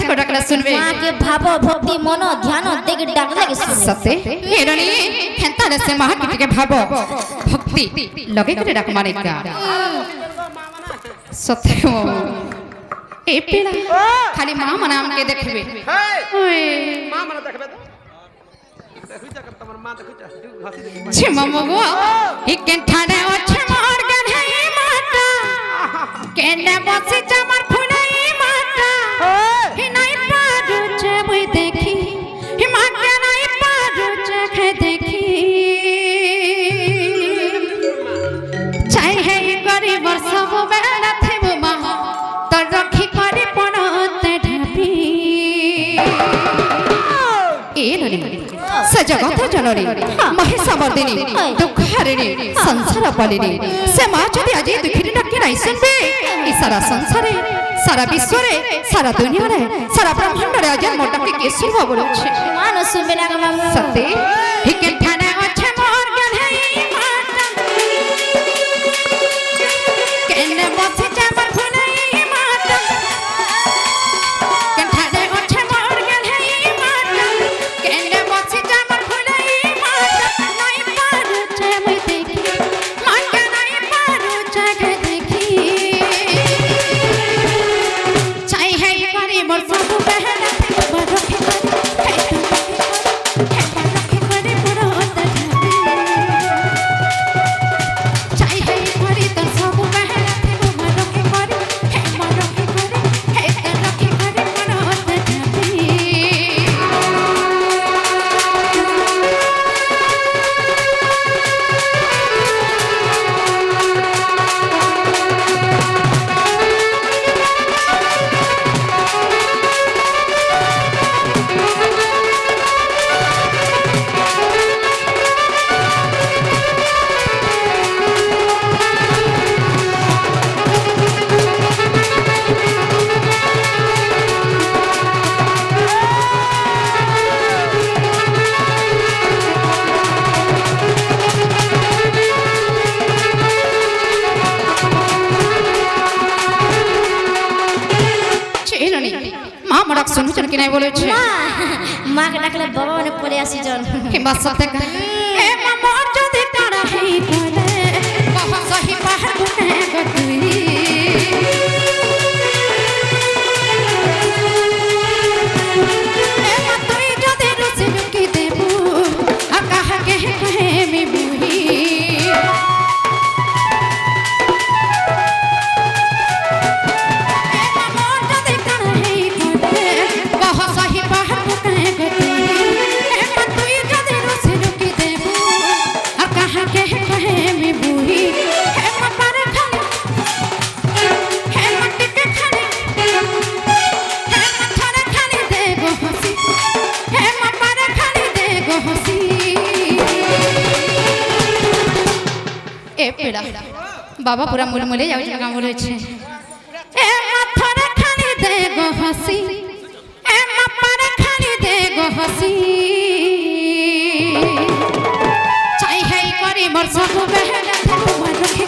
को डाकला सुनबे मां के भाव भक्ति मन ध्यान देख डाकला के सुन सते हेरणी हेंता से मां के भाव भक्ति लगे करे डाक माने का सते ए पेला खाली मां मना हम के देखबे ओए मां मना देखबे तो देखु जा तमर मां देखु जा छिमा मगो हिकेन ठाणे ओछे मोर गन है माता केने बसी चमर फुलाई माता हि नाइ पारु छे मुई देखी हि मां के नाइ पारु छे खे देखी चाहे है गरीब सब बेला थेबो मां तो रखी करे पणते ढापी ए ननी सजगत जननी महिषामर्दिनी दुःखहारिणी संसार पालिनी से मां जदि आज दुखी डाकी नहीं सुनबे ई सारा संसारे सारा विश्व रे सारा दुनिया रे सारा ब्रह्मांड रे आज मोटा के केसु बोलो छे मां न सुनबे ना मां सत्य हिके ठाणे अच्छे मोर गन है माता केने बसी चमर फुलाई माता केन ठाणे अच्छे मोर गन है माता केने बसी चमर फुलाई माता नाइ पारु छे मुई देखी मां के नाइ पारु छे खे देखी चाहे है करे मोर सब बहना बड़ो के सुनुचन कि नहीं बोले छे मां के डाकले बाबा ने पले आसी जन के बात सत्य का ए मां जो देखड़ा है करे बहुत सही बाहर गुने गतुई ए मां तुई जो दे रुसे की देबू आ कहा के कहे में बुही बाबा पूरा मुलमुले जाउ जगह बोले छे ए माथरे खानी दे गो हसी ए मापारे खानी दे गो हसी चाहे है करी मोर सब बहना मोर रखी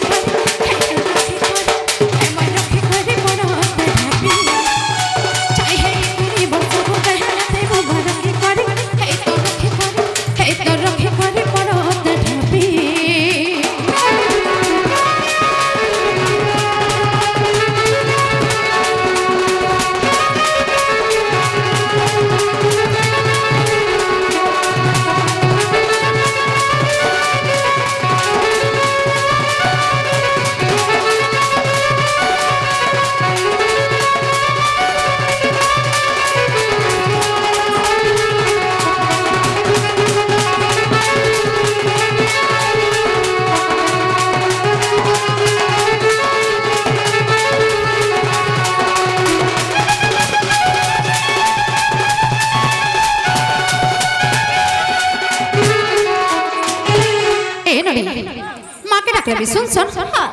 डाकले भी सुन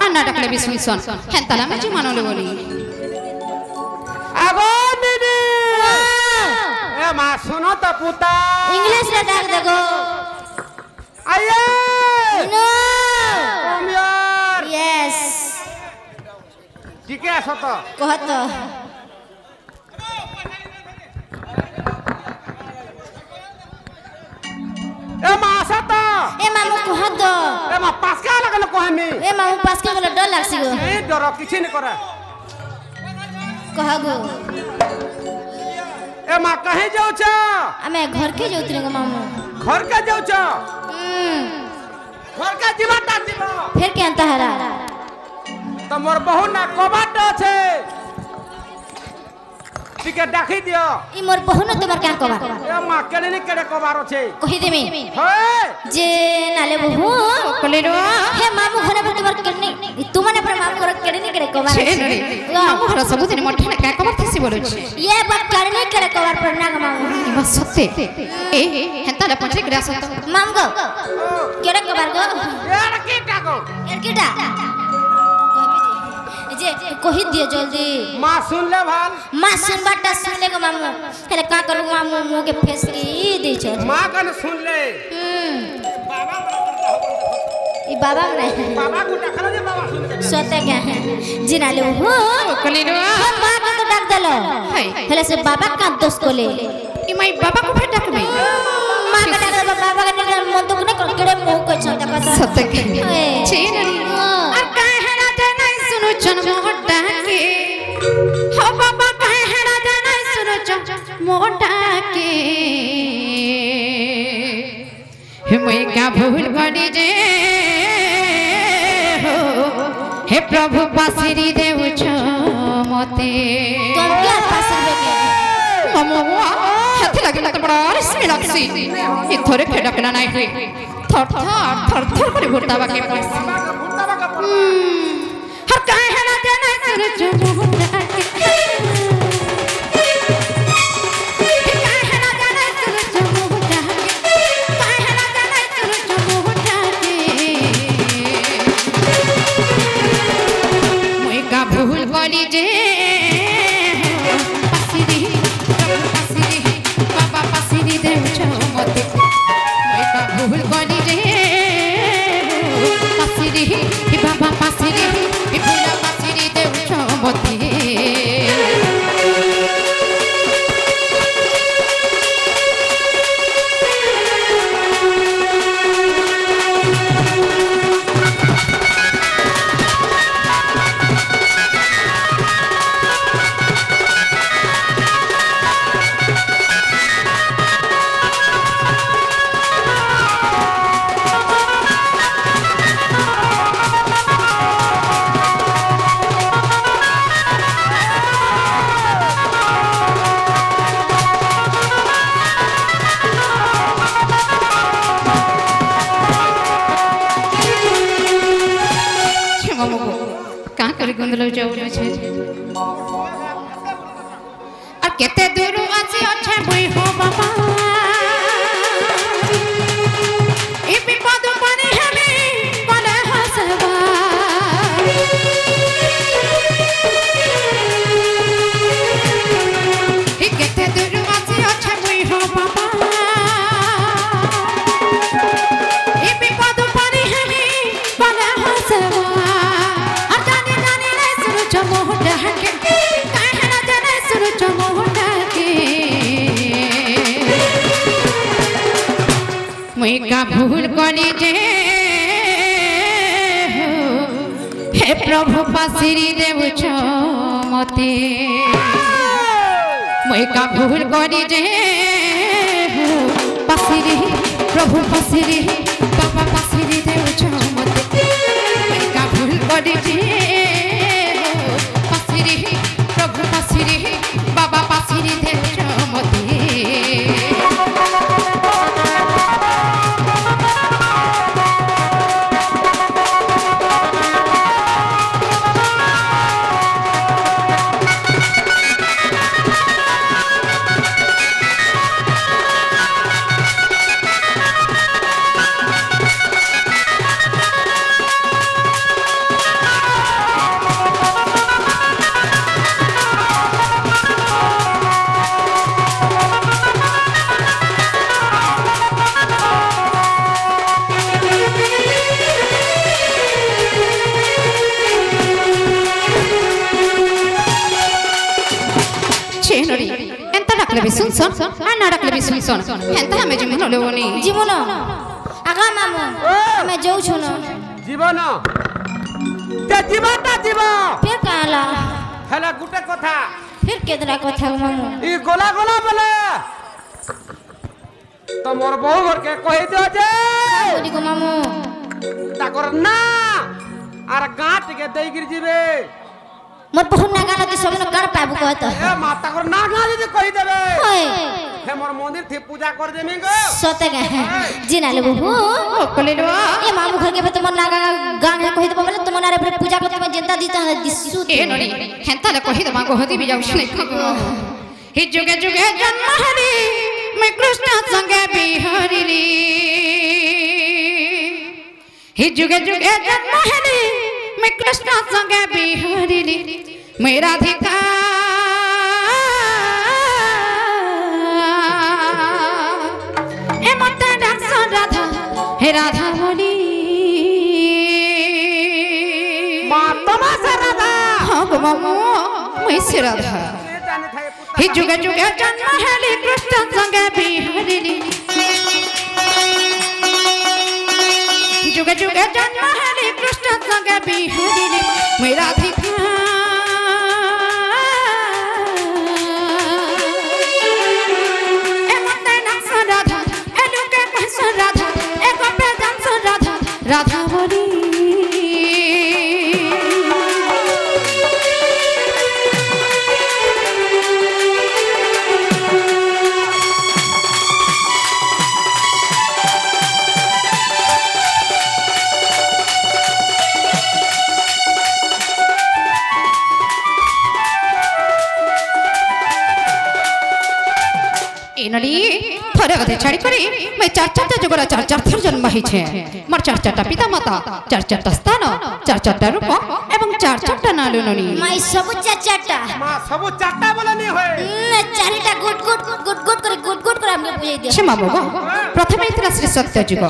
अन्ना डाकले भी सुन हेंताला में जुमानो ले बोली आगो दीदी ए मां सुनो तो पुता इंग्लिश रे डाक देखो आये नो कम यार यस ठीक है सतो कहत गलो कहमी ए मामू पास के गलो डर लागसी गो ए डर किछि न करा कह गो ए मां कहे जाऊ छ हमें घर के जोतरे गो मामू घर का जाऊ छ घर का जीवाटा जीवा फिर के अंत हरा तमर बहु ना कबाट छे टिके डाखी दियो ई मोर बहुन तोमर क्या कबा ए मां केने ने केड़े कबारो छे कहि देमी हे जे नाले बहु कलेरो हे मामू घर पर तोमर केने तू माने पर मामू घर केड़े ने केड़े कबा छेनरी मामू घर सब दिन मठे ना का कबर थसी बोलो ये बात केड़े ने केड़े कबार पर ना मामू इमा सत्ते ए हेंता ले पछे ग्रास माम गो केड़े कबार गो यार कीटा गो यार कीटा जे कहि दियो जल्दी मां सुन ले भाल मां सुन बाटा सुन ले गो मामू हेले का करू मामू मुंह के फेस की दे छ मां कन सुन ले ई बाबा नहीं बाबा को देखला जे बाबा सुन के सोते क्या है जिनाले हो कलेरो मां को तो डाक दलो हेले से बाबा का दोस्त को ले ई माई बाबा को फेटा कबे मां का डाक बाबा का निकल मन तो ने केड़े मुंह को छता पता सत्ते के छेनरी और काहे ना जाना सुनो जन्म मोटा के हो बाबा काहे ना जाना सुनो जन्म मोटा के हे मैं क्या भूल गड़ी जे हो हे प्रभु पासिरी देउ छ मते तुम क्या पासबे के ममवा हाथ लगे तो बड़ा इसमें लगसी ये थोड़े फेडकना नहीं हुई थर थर करे भुट्टावा के पास बाबा का फुटवा का हर काहे ना जाना सुर जो मुंडा के काहे ना जाना सुर जो मुंडा के काहे ना जाना सुर जो मुंडा के मोय का भूल गली जे पासिरी बाबा पासिरी देउ छ मते मोय का भूल गली जे पासिरी बाबा पासिरी भूला पासिरी देउ छ मते कहाँ करे गुंदलो जाऊलो छे और केते दूर आसी अच्छे बुई हो बाबा ई विपद पानी हमे कोने हसबा ई केते दूर आसी अच्छे बुई हो बाबा ई विपद पानी हमे कोने हसबा मैं का भूल करी जे हे प्रभु पासिरी देव छ मते मैं का भूल करी जे पासिरी प्रभु पासिरी बाबा पासिरी देव छ मते मैं का भूल करी जे पासिरी प्रभु पासिरी बाबा पासिरी देव छ मते छेनरी एंता डाकले भी सुन ना डाकले भी सुन एंता हमें जीवन लेवनी जीवन आगा मामू हमें जाऊ छुनो জীবন তে জীবনটা জীব फिर कहला হেলা গুটে কথা फिर केतरा कथा मामू ই গোলা গোলা বলে তোমার বউ ঘরকে কই দিও যে बोली को मामू তাকর না আর গাঁটকে দেইগির জিবে मोर बहुत ना गाना के सब न कर पाबू कहत এ মা তাকর না গা যদি কই দেবে ओए হে মোর মন্দির থি পূজা কর দেমি গো सोते गा जिना ले बहू কলিলো ए मामू घर के पे तुम ना गाना कहि दबो बोले तुम नारे पूजा करते में जिंदा दिता दिसु এ ননি হেনতালে কহি দমা গহদি বি যাউছ নাই হে যুগে যুগে জন্ম হরি मैं कृष्ण संगे बिहारिली हे जुगे जुगे जन्म हरी मैं कृष्ण संगे बिहारिली मेरा धिका ए मत डांस राधा हे राधा बोली মা তোমা রাধা हाँ गो मामू मैं से राधा এ জানে থাকে পুত্র हे जुगे जुगे जन्म हरी कृष्ण संगे बिहारिली जुगे जुगे जन्म हरी कृष्ण संगे बिहारिली मेरा धिका ए मत डांस राधा ए लुके कहस राधा ए गपे डांस राधा राधा बोली एनली थरे गते छाड़ी करी मैं चार चारटा जगरा चार चार थर जन्म ही छे मोर चार चारटा पिता माता चार चारटा स्थान चार चारटा रूप एवं चार चारटा नालु ननी माई सब चाचाटा মা সবু চারটা বলে নি হয় चारिटा गुट गुट गुट गुट करे हमके बुझाई दे क्षमा बाबा प्रथम इतला श्री सत्यजुग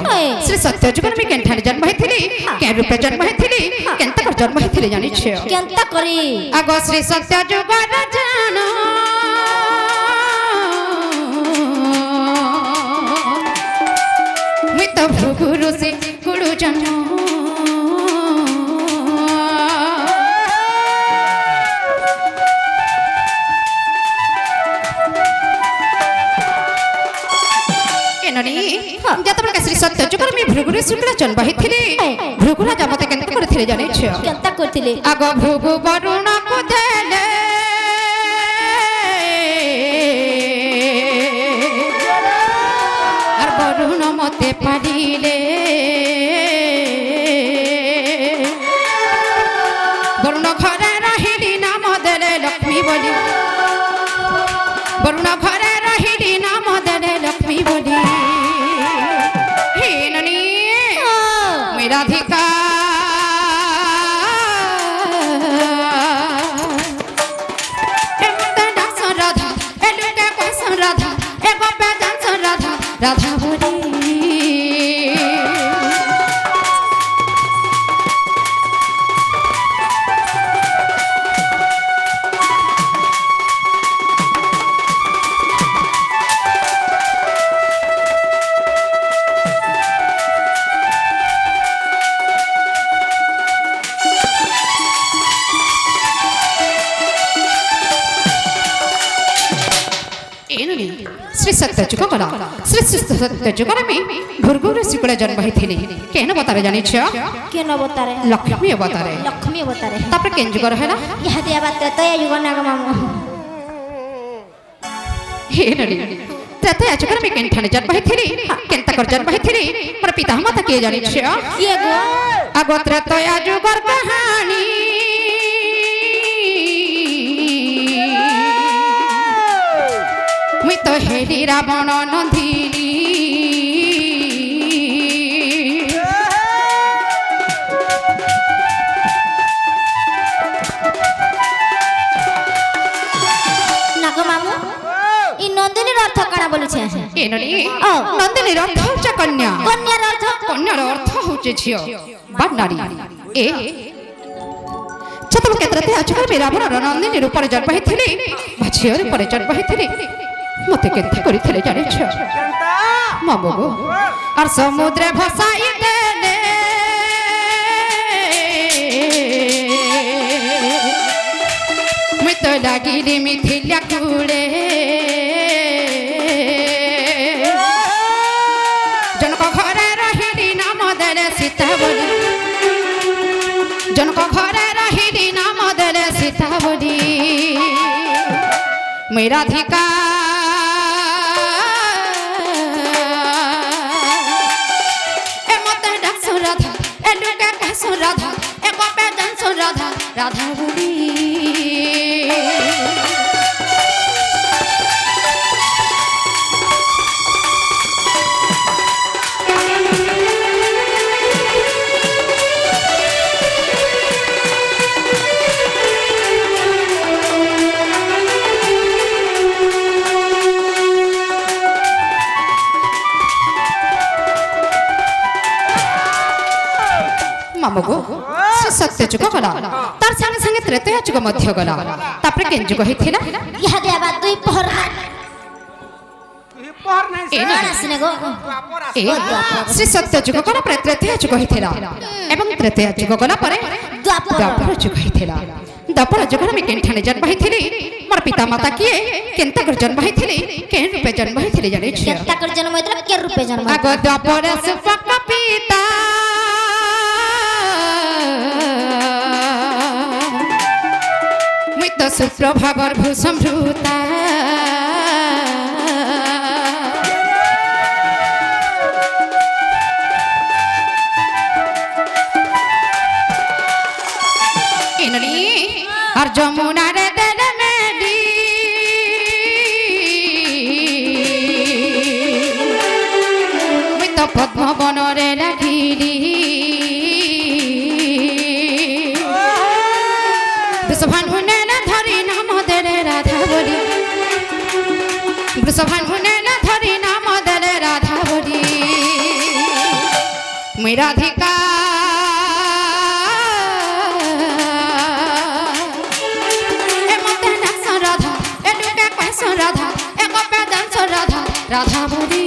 श्री सत्यजुग में केनठार जन्म हेथिली के रूपे जन्म हेथिली केनता कर जन्म हेथिली जानि छे केनता करी आगो श्री सत्यजुग राजानो मैं तो भृगुरु से गुरु जन्म जतबे श्री सत्यजुग में भृगुर शुक्ल जन्म हेथिले भृगु राजा मते केनता करथिले जानि छे केनता करथिले आगो भृगु वरुण को देले আর বরুণ মতে পারিলে বরুণ ঘরে রহিলি নাম দেলে লক্ষ্মী বলি বরুণ ঘরে রহিলি নাম দেলে লক্ষ্মী বলি হে ননি মেরা ধিকা রাধা এলুকে কস রাধা এ গপে ডান্স রাধা রাধা বলি श्री सत्यजुग गला श्री सत्यजुग में भृगु ऋषिकुल जन्म हेथिले केन अवतार जानि छ केन अवतार लक्ष्मी अवतार लक्ष्मी अवतार तापर केन जुग रहला यह दिया बात तय युग नाग मामू हे नडी तते जुग में केन ठाने जन्म हेथिले केन तकर जन्म हेथिले पर पिता माता के जानि छ ये गो अगोत्र तय जुगर कहानी मैं तो हेरी रावण नंदिनी नाग मामू इ नंदिनी अर्थ काना बोली छे ए नडी नंदिनी अर्थ होचे कन्या कन्यार अर्थ होचे झियो बा नारी ए चतुर केत्रते अजगर में रावण नंदिनी रूप जन्म हेथिले बा झियो रूप जन्म हेथिले मते केते करिथिले जानि छ কেনতা मामू गो और समुद्र भसाई देले ଲାଗିଲି ମିଥିଲା କୁଳେ ଜଣକ ଘରେ ରହିଲି ନାମ ଦେଲେ ସୀତା ବୋଲି ଜଣକ ଘରେ ରହିଲି ନାମ ଦେଲେ ସୀତା ବୋଲି ମୁଁ ରାଧିକା ଏ ମତେ ଡାକସୁ ରାଧା ଏ ଲୁକେ କହସୁ ରାଧା ଏ କପେ ଜାନସୁ ରାଧା ରାଧା ବୋଲି मामगो से सत्य जुग गला तार संगे संगे त्रेतया जुग मध्य गला तापरे केन जुग हेथिला यह देवा दुई पहर नहीं ए ना आसने गो ए श्री सत्य जुग गला पर त्रेतया जुग हेथिला एवं त्रेतया जुग गला पर द्वापर जुग हेथिला द्वापर जुग में केन ठाने जन्म हेथिली मोर पिता माता किए केनता कर जन्म हेथिली केन रूपे जन्म हेथिली जाने छी केनता कर जन्म हेतला के रूपे जन्म आगो द्वापर सुपक पिता तो सुप्रभावर भूसंभृता इनरी और जमुना रे दल मेली मैं तो पद्म वन रे लगिली वृषभानु धरी नाम देले राधा बोली वृषभानु धरी नाम देले राधा बोली मैं राधिका ए मते नाच राधा ए लुके कहस राधा ए कपे डांस राधा राधा बोली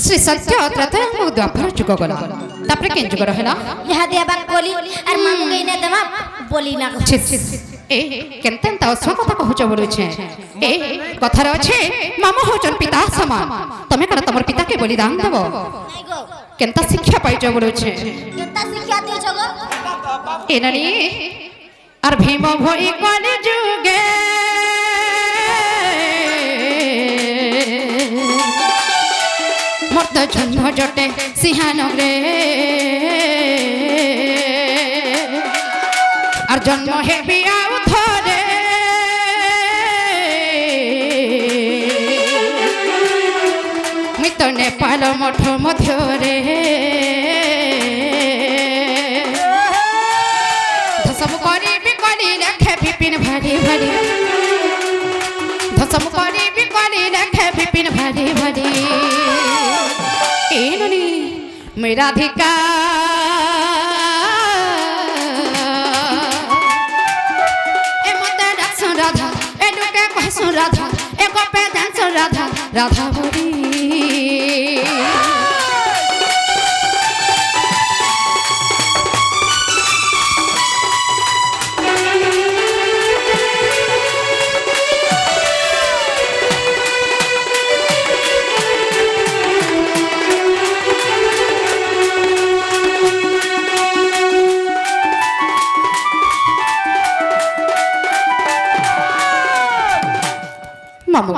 श्री सत्य त्रतया द्वापर जुग गला तापरे केन जुग रहला यह देवा बोली और मामू गई ने देवा बोली ना ए केनतन ता सब कथा कहउछ बोलु छे ए कथा रे छे मामा होचन पिता समान तमे करा तमर पिता के बलिदान देबो नहीं गो केनता शिक्षा पाइछ बोलु छे केनता शिक्षा दियो छगो ए ननी और भीम भई कोन जुगे मर्द जन्म जटे सिंहानगरे और जन्म हेबी आउ थरे मुई तो नेपाल मठ मध्यरे धसम करी बिकली लेखे विपिन भारी भारी धसम करी बिकली लेखे विपिन भारी भारी एननी मैं राधिका ए मते डांस राधा ए लुके कहस राधा ए कपे डांस राधा राधा बोली मामू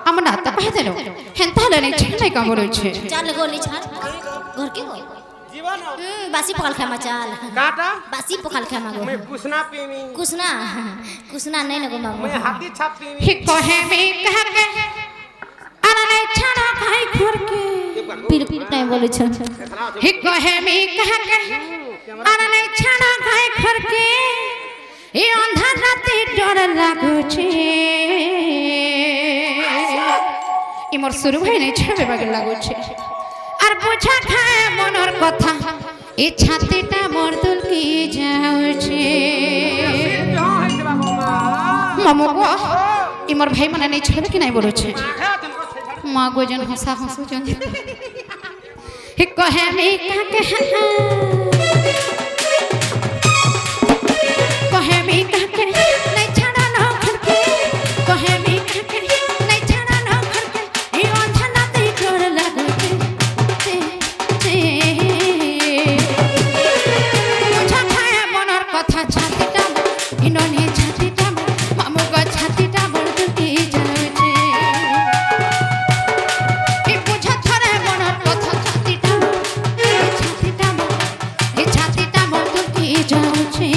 हम नाता कह देलो हेंता लेने छने का बोलै छे चल गोली छाड़ घर के हो जीवन बासी पकल खामा चल काटा बासी पकल खामा गो मैं कुसना पीनी कुसना नहीं न गो मामू मैं हाथी छाप पीनी ही कहे में कह के अरे नहीं छाड़ा खाई घर के पीर नहीं बोलै छ ही कहे में कह के अरे नहीं छाड़ा खाई घर के ए अंधा राती डर लागो छे মোর শুরু ভাই নাই ছাড়বে বাগে লাগুছে আর বোঝা খায় মনের কথা এই ছাতিটা মোর দুলকি যাচ্ছে মামু গো ই মোর ভাই মানে নাই ছাড়বে কি নাই বলছে মা গো জন হসা হসু জন হে কহে মে কাকে कहे मी काके नहीं छाड़ा ना खरके कहे मी काके नहीं छाड़ा ना खरके ये अंधना ते कर लगते ते मुझा खाए मनर कथा छातीटा इनने छातीटा मामू का छातीटा बड़दुकी जाउछे ए मुझा थरे मनर कथा छातीटा बड़दुकी जाउछे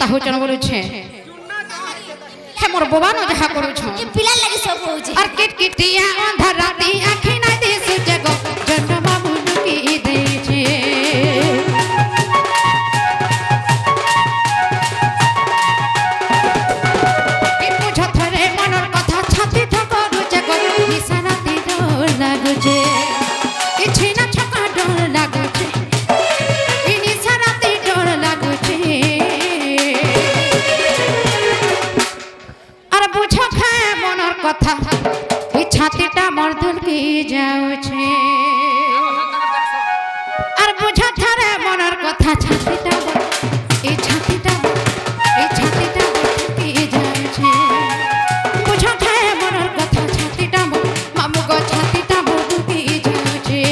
ताहुचन बोलुछे हे मोर बोबा न जहा करूछ ये पिला लगी सब होउछे और किटकिटिया अंधार राती आखी ना दिस जगो जन्म बुनुकी देछे ए मुझ थरे मनर कथा छाती ठकरू जगो निशाना ती डर लागुछे ए छिना छका डर लागुछे ए निशाना ती डर लागुछे कथा ई छातीटा मोर दुलकी जाउछे और बुझा थारे मनर कथा छातीटा ई छातीटा दुलकी जाउछे बुझा थारे मनर कथा छातीटा मामू गो छातीटा दुलकी जाउछे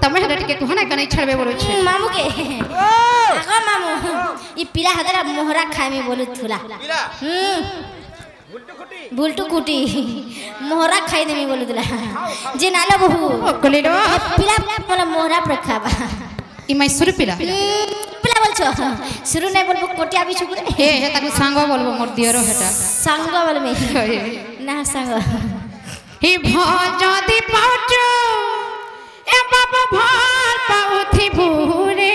तमे हदे टिके कहना कनै छड़बे बोलो छे मामू के आगा मामू ई पिला हदरा मोहरा खाए में बोलु थुला बुलटू कुटी मोहरा खाई दे में बोलु थुला जे नालो बहु ओकलेरो पिला मोला मोहरा प्रखाबा ई मै सुरु पिला पिला बोलछो सुरु नै बोलबो कोटिया बिछु हे हे ताकू सांगो बोलबो मोर दियरो हेटा सांगो बोल में ना सांगो हे भजदी पाउचो ए बाबा भार पाउथी भूरे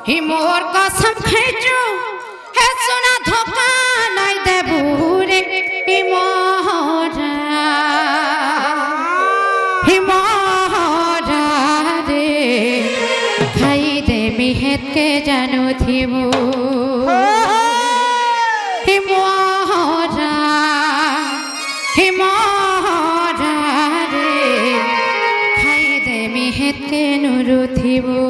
ही मोर कसम खेजो हे सुना धोखा नहीं दे भूरे ही मोहरा रे खाई दे मिहत के जानो थी वो ही मोहरा रे खाई दे मिहत के नुरु थी वो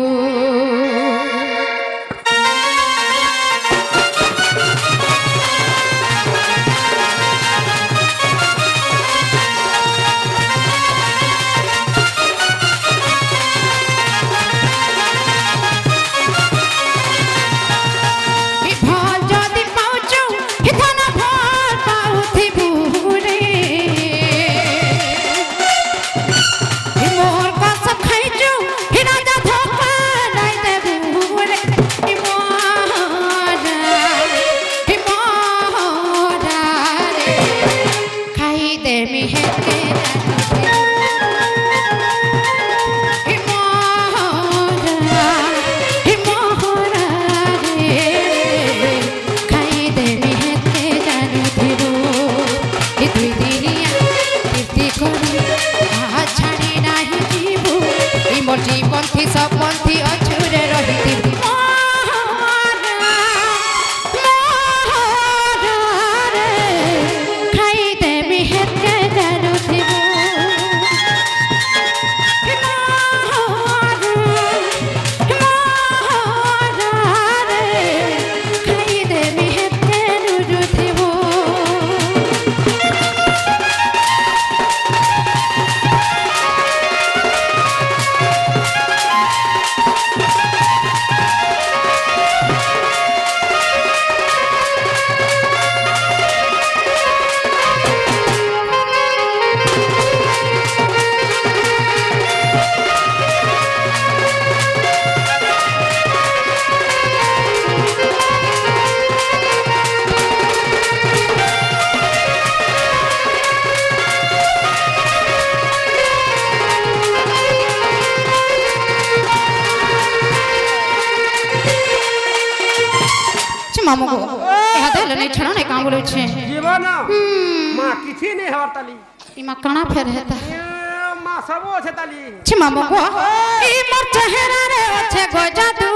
मोर का सब खाई जो ही राजा धोखा মামু গো ଏହା ଦେଲେ ନାଇଁ ଛଣ ନାଇଁ କାଁ ବୋଲୁଛେ जीवन माँ किसी नहीं हवर ताली इमा काना फेर हेता माँ सब अच्छे ताली छि मामु गो ई मोर चेहरा रे अच्छे गो जादू